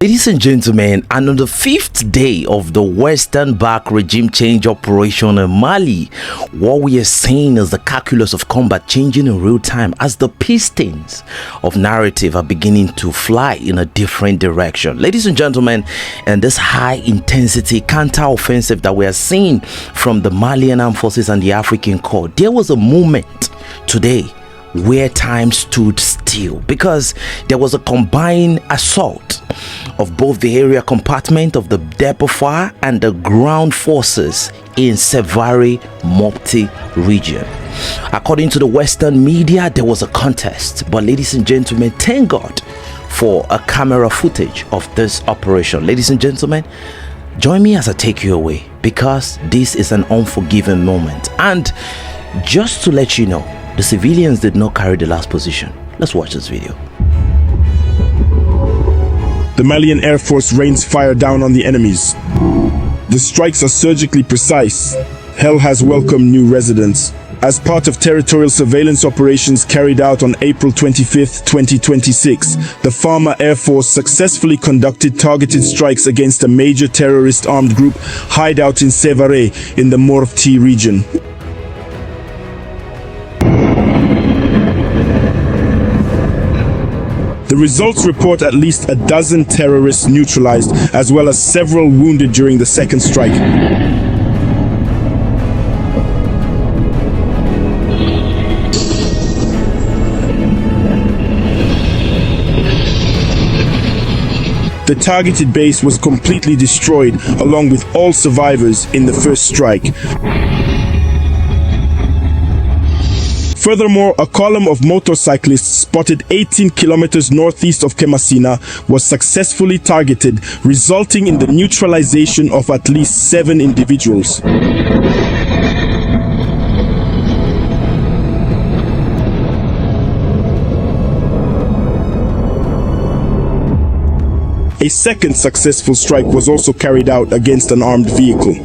Ladies and gentlemen, and on the 5th day of the Western Back regime change operation in Mali, what we are seeing is the calculus of combat changing in real time as the pistons of narrative are beginning to fly in a different direction. Ladies and gentlemen, and this high intensity counter-offensive that we are seeing from the Malian armed forces and the African Corps, there was a moment today where time stood still because there was a combined assault of both the area compartment of the depot fire and the ground forces in Sévaré Mopti region. According to the Western media, there was a contest, but ladies and gentlemen, thank God for a camera footage of this operation. Ladies and gentlemen, join me as I take you away because this is an unforgiving moment. And just to let you know, the civilians did not carry the last position. Let's watch this video. The Malian Air Force rains fire down on the enemies. The strikes are surgically precise. Hell has welcomed new residents. As part of territorial surveillance operations carried out on April 25, 2026, the Farmer Air Force successfully conducted targeted strikes against a major terrorist armed group hideout in Sévaré in the Mopti region. The results report at least a dozen terrorists neutralized, as well as several wounded during the second strike. The targeted base was completely destroyed, along with all survivors in the first strike. Furthermore, a column of motorcyclists spotted 18 kilometers northeast of Kemasina was successfully targeted, resulting in the neutralization of at least 7 individuals. A second successful strike was also carried out against an armed vehicle.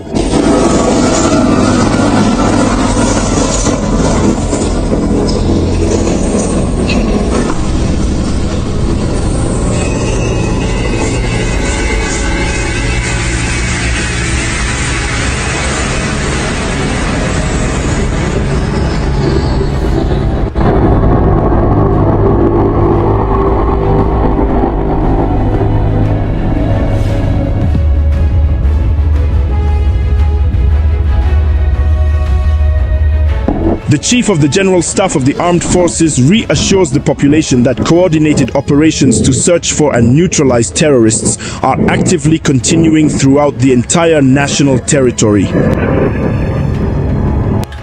The Chief of the General Staff of the Armed Forces reassures the population that coordinated operations to search for and neutralize terrorists are actively continuing throughout the entire national territory.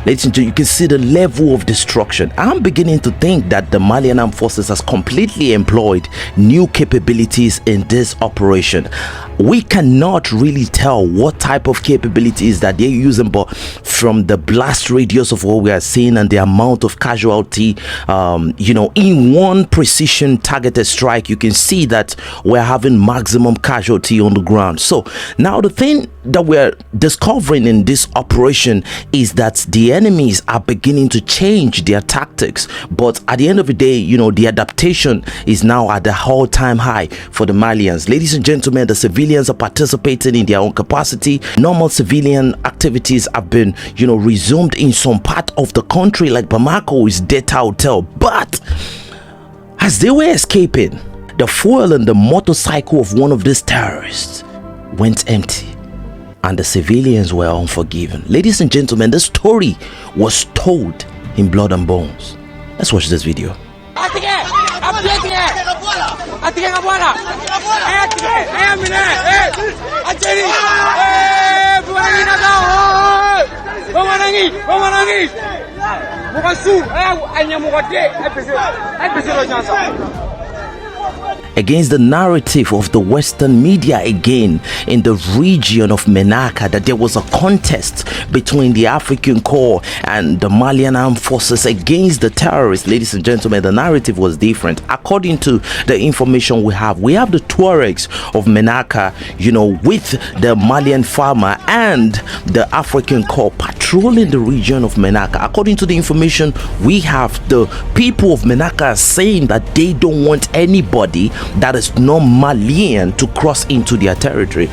Ladies and gentlemen, you can see the level of destruction. I'm beginning to think that the Malian armed forces has completely employed new capabilities in this operation. We cannot really tell what type of capabilities that they're using, but from the blast radius of what we are seeing and the amount of casualty, in one precision targeted strike, you can see that we're having maximum casualty on the ground. So now the thing that we're discovering in this operation is that the enemies are beginning to change their tactics, but at the end of the day, the adaptation is now at the all-time high for the Malians. Ladies and gentlemen, the civilians are participating in their own capacity. Normal civilian activities have been resumed in some part of the country, like Bamako is dead hotel. But as they were escaping, the fuel in the motorcycle of one of these terrorists went empty, and the civilians were unforgiven. Ladies and gentlemen, the story was told in blood and bones. Let's watch this video. Against the narrative of the Western media again in the region of Menaka that there was a contest between the African Corps and the Malian armed forces against the terrorists. Ladies and gentlemen, the narrative was different. According to the information we have the Tuaregs of Menaka, with the Malian farmer and the African Corps patrolling the region of Menaka. According to the information we have, the people of Menaka are saying that they don't want anybody that is not Malian to cross into their territory.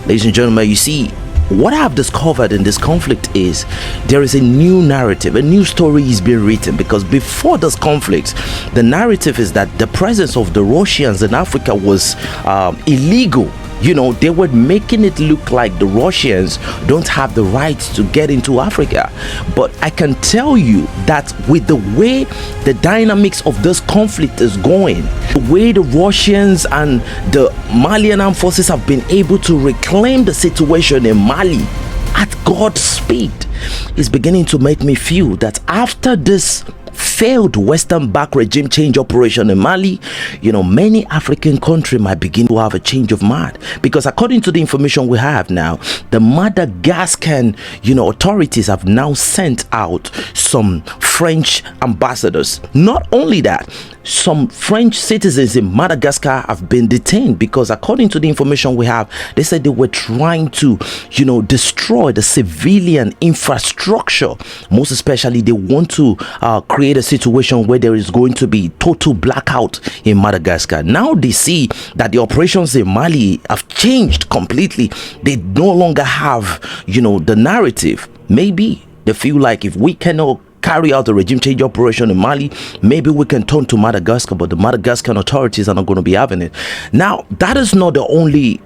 Ladies and gentlemen, you see, what I've discovered in this conflict is there is a new narrative, a new story is being written, because before this conflict, the narrative is that the presence of the Russians in Africa was illegal. You know, they were making it look like the Russians don't have the right to get into Africa. But I can tell you that with the way the dynamics of this conflict is going, the way the Russians and the Malian armed forces have been able to reclaim the situation in Mali at God's speed, is beginning to make me feel that after this failed Western-backed regime change operation in Mali, you know, many African countries might begin to have a change of mind, because according to the information we have now, the Madagascan, you know, authorities have now sent out some French ambassadors. Not only that, some French citizens in Madagascar have been detained because according to the information we have, they said they were trying to, you know, destroy the civilian infrastructure. Most especially, they want to create a situation where there is going to be total blackout in Madagascar. Now they see that the operations in Mali have changed completely. They no longer have, you know, the narrative. Maybe they feel like if we cannot carry out the regime change operation in Mali, maybe we can turn to Madagascar, but the Madagascan authorities are not going to be having it. Now, that is not the only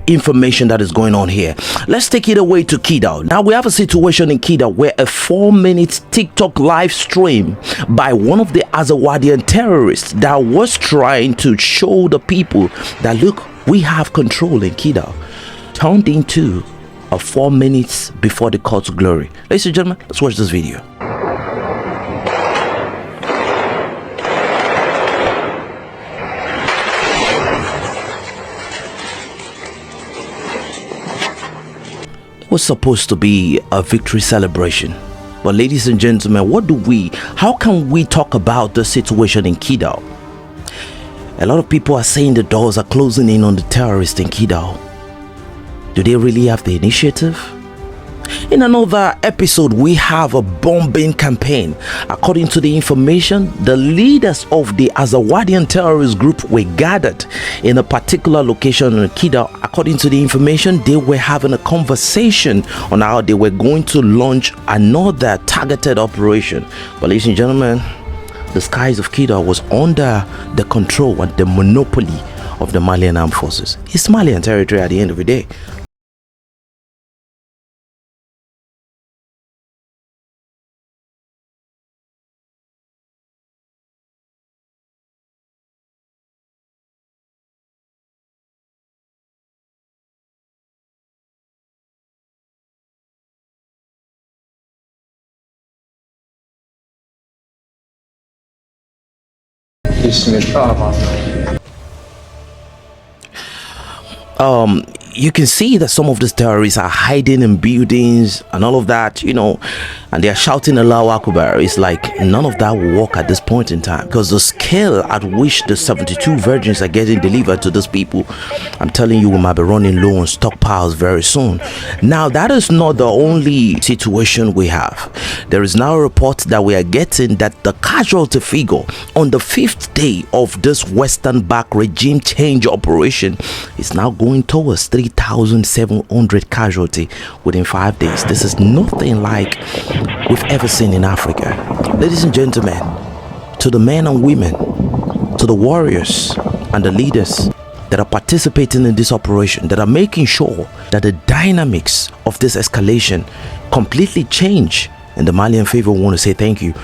information that is going on here. Let's take it away to Kidal. Now we have a situation in Kidal where a 4-minute TikTok live stream by one of the Azawadian terrorists that was trying to show the people that, look, we have control in Kidal, turned into a 4 minutes before the call to glory. Ladies and gentlemen, let's watch this video. It was supposed to be a victory celebration, but ladies and gentlemen, how can we talk about the situation in Kidal? A lot of people are saying the doors are closing in on the terrorists in Kidal. Do they really have the initiative? In another episode, we have a bombing campaign. According to the information, the leaders of the Azawadian terrorist group were gathered in a particular location in Kidal. According to the information, they were having a conversation on how they were going to launch another targeted operation. But ladies and gentlemen, the skies of Kidal was under the control and the monopoly of the Malian armed forces. It's Malian territory at the end of the day. You can see that some of these terrorists are hiding in buildings and all of that, you know, and they are shouting Allahu Akbar. It's like none of that will work at this point in time, because the scale at which the 72 virgins are getting delivered to those people, I'm telling you, we might be running low on stockpiles very soon. Now, that is not the only situation we have. There is now a report that we are getting that the casualty figure on the 5th day of this Western-backed regime change operation is now going towards 3,700 casualty within 5 days. This is nothing like we've ever seen in Africa. Ladies and gentlemen, to the men and women, to the warriors and the leaders that are participating in this operation, that are making sure that the dynamics of this escalation completely change in the Malian favor, we want to say thank you.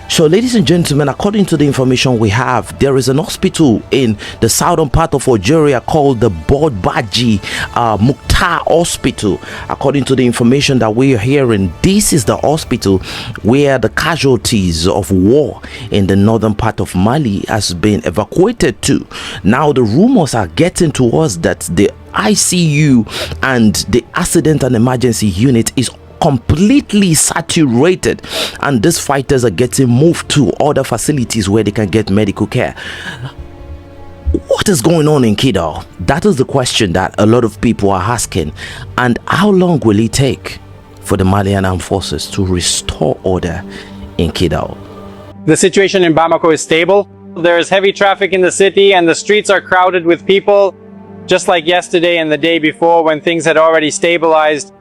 So, ladies and gentlemen, according to the information we have, there is an hospital in the southern part of Algeria called the Bodbaji Mukhtar Hospital. According to the information that we are hearing, this is the hospital where the casualties of war in the northern part of Mali has been evacuated to. Now, the rumors are getting to us that the ICU and the accident and emergency unit is completely saturated, and these fighters are getting moved to other facilities where they can get medical care. What is going on in Kidal? That is the question that a lot of people are asking. And how long will it take for the Malian armed forces to restore order in Kidal? The situation in Bamako is stable. There's heavy traffic in the city and the streets are crowded with people, just like yesterday and the day before when things had already stabilized.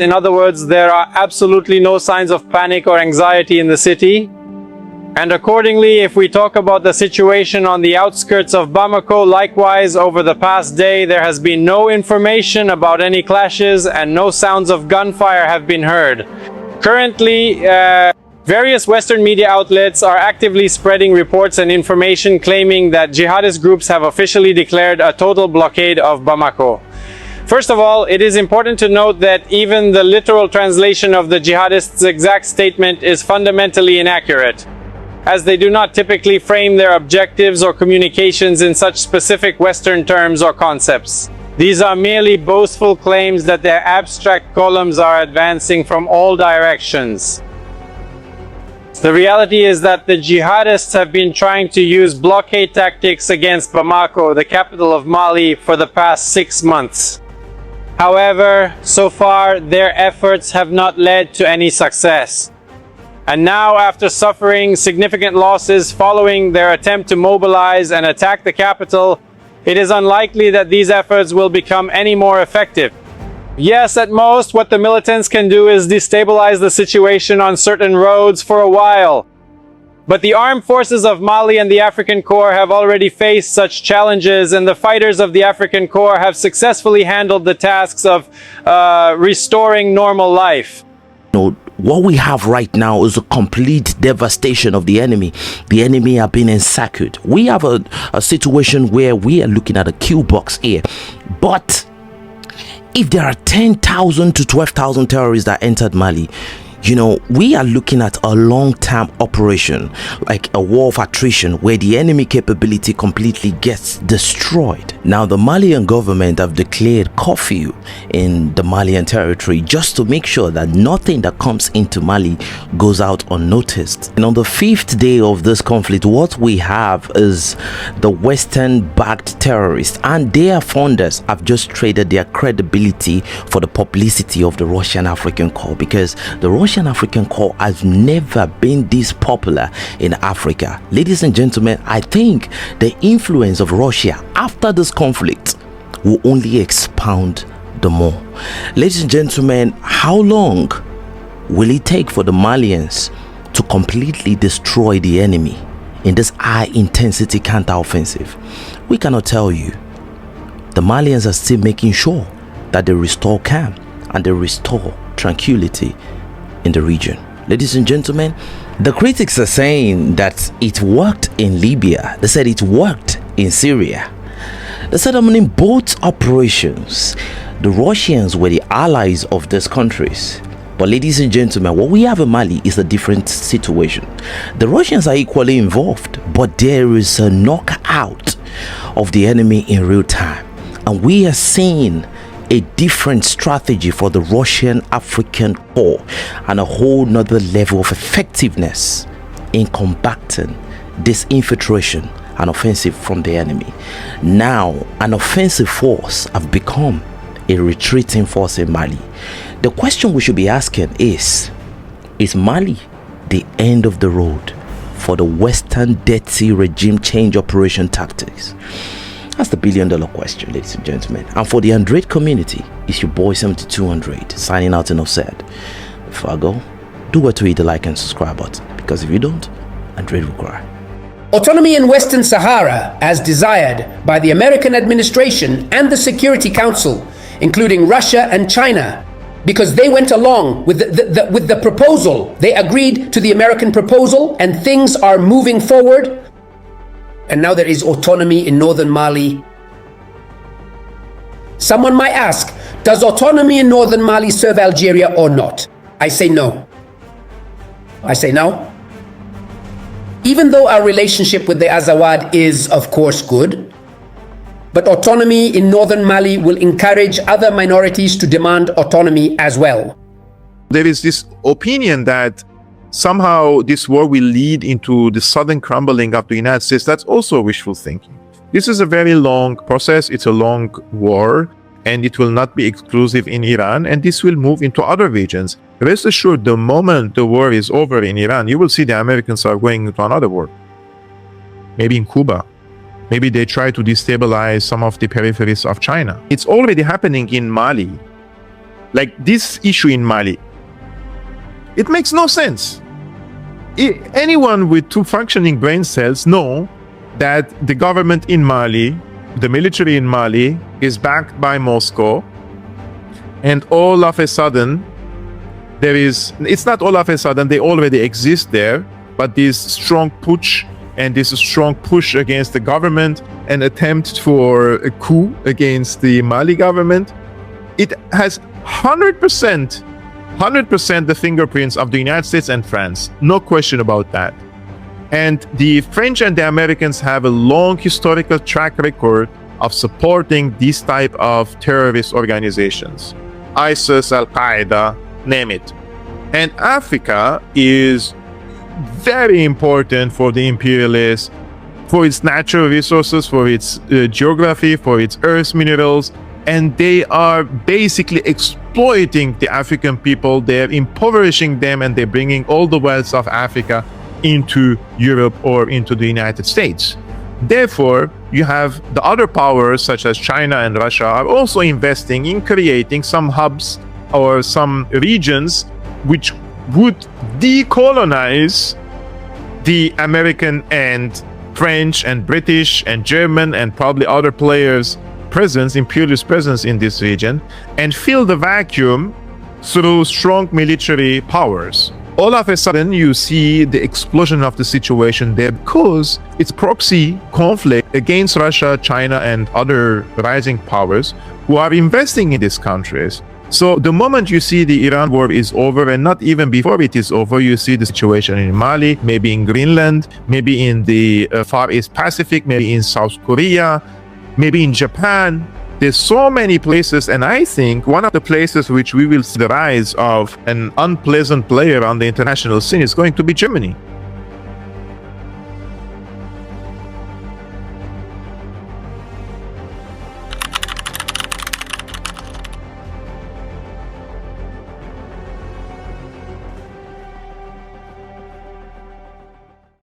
In other words, there are absolutely no signs of panic or anxiety in the city. And accordingly, if we talk about the situation on the outskirts of Bamako, likewise, over the past day, there has been no information about any clashes and no sounds of gunfire have been heard. Currently, various Western media outlets are actively spreading reports and information claiming that jihadist groups have officially declared a total blockade of Bamako. First of all, it is important to note that even the literal translation of the jihadists' exact statement is fundamentally inaccurate, as they do not typically frame their objectives or communications in such specific Western terms or concepts. These are merely boastful claims that their abstract columns are advancing from all directions. The reality is that the jihadists have been trying to use blockade tactics against Bamako, the capital of Mali, for the past 6 months. However, so far, their efforts have not led to any success. And now, after suffering significant losses following their attempt to mobilize and attack the capital, it is unlikely that these efforts will become any more effective. Yes, at most, what the militants can do is destabilize the situation on certain roads for a while. But the armed forces of Mali and the African Corps have already faced such challenges, and the fighters of the African Corps have successfully handled the tasks of restoring normal life. What we have right now is a complete devastation of the enemy. The enemy are being encircled. We have a situation where we are looking at a kill box here. But if there are 10,000 to 12,000 terrorists that entered Mali, we are looking at a long-term operation, like a war of attrition, where the enemy capability completely gets destroyed. Now, the Malian government have declared curfew in the Malian territory just to make sure that nothing that comes into Mali goes out unnoticed. And on the 5th day of this conflict, what we have is the Western-backed terrorists and their funders have just traded their credibility for the publicity of the Russian African Corps, because the Russian African Corps has never been this popular in Africa. Ladies and gentlemen, I think the influence of Russia after this conflict will only expand the more. Ladies and gentlemen, how long will it take for the Malians to completely destroy the enemy in this high intensity counteroffensive? We cannot tell you. The Malians are still making sure that they restore calm and they restore tranquility in the region. Ladies and gentlemen, the critics are saying that it worked in Libya. They said it worked in Syria. They said in both operations, the Russians were the allies of these countries. But ladies and gentlemen, what we have in Mali is a different situation. The Russians are equally involved, but there is a knockout of the enemy in real time. And we are seeing a different strategy for the Russian African Corps and a whole nother level of effectiveness in combating this infiltration and offensive from the enemy. Now, an offensive force have become a retreating force in Mali. The question we should be asking is Mali the end of the road for the Western Dead Sea regime change operation tactics? That's the billion-dollar question, ladies and gentlemen. And for the Android community, it's your boy 7200 signing out. Enough said. Before I go, do what to hit the like and subscribe button, because if you don't, Android will cry. Autonomy in Western Sahara, as desired by the American administration and the Security Council, including Russia and China, because they went along with the proposal. They agreed to the American proposal, and things are moving forward. And now there is autonomy in northern Mali. Someone might ask, does autonomy in northern Mali serve Algeria or not? I say no. I say no. Even though our relationship with the Azawad is, of course, good, but autonomy in northern Mali will encourage other minorities to demand autonomy as well. There is this opinion that somehow this war will lead into the sudden crumbling of the United States. That's also wishful thinking. This is a very long process. It's a long war, and it will not be exclusive in Iran, and this will move into other regions. Rest assured, the moment the war is over in Iran, you will see the Americans are going into another war. maybe in Cuba. Maybe they try to destabilize some of the peripheries of China. It's already happening in Mali. Like this issue in Mali. It makes no sense. Anyone with two functioning brain cells know that the government in Mali, the military in Mali, is backed by Moscow. And all of a sudden, it's not all of a sudden, they already exist there, but this strong putsch and this strong push against the government, an attempt for a coup against the Mali government, it has 100% the fingerprints of the United States and France. No question about that. And the French and the Americans have a long historical track record of supporting these type of terrorist organizations. ISIS, Al-Qaeda, name it. And Africa is very important for the imperialists, for its natural resources, for its geography, for its earth minerals, and they are basically exploiting the African people. They're impoverishing them, and they're bringing all the wealth of Africa into Europe or into the United States. Therefore, you have the other powers such as China and Russia are also investing in creating some hubs or some regions which would decolonize the American and French and British and German and probably other players' presence, imperialist presence in this region, and fill the vacuum through strong military powers. All of a sudden, you see the explosion of the situation there because it's proxy conflict against Russia, China, and other rising powers who are investing in these countries. So the moment you see the Iran war is over, and not even before it is over, you see the situation in Mali, maybe in Greenland, maybe in the Far East Pacific, maybe in South Korea, maybe in Japan. There's so many places, and I think one of the places which we will see the rise of an unpleasant player on the international scene is going to be Germany.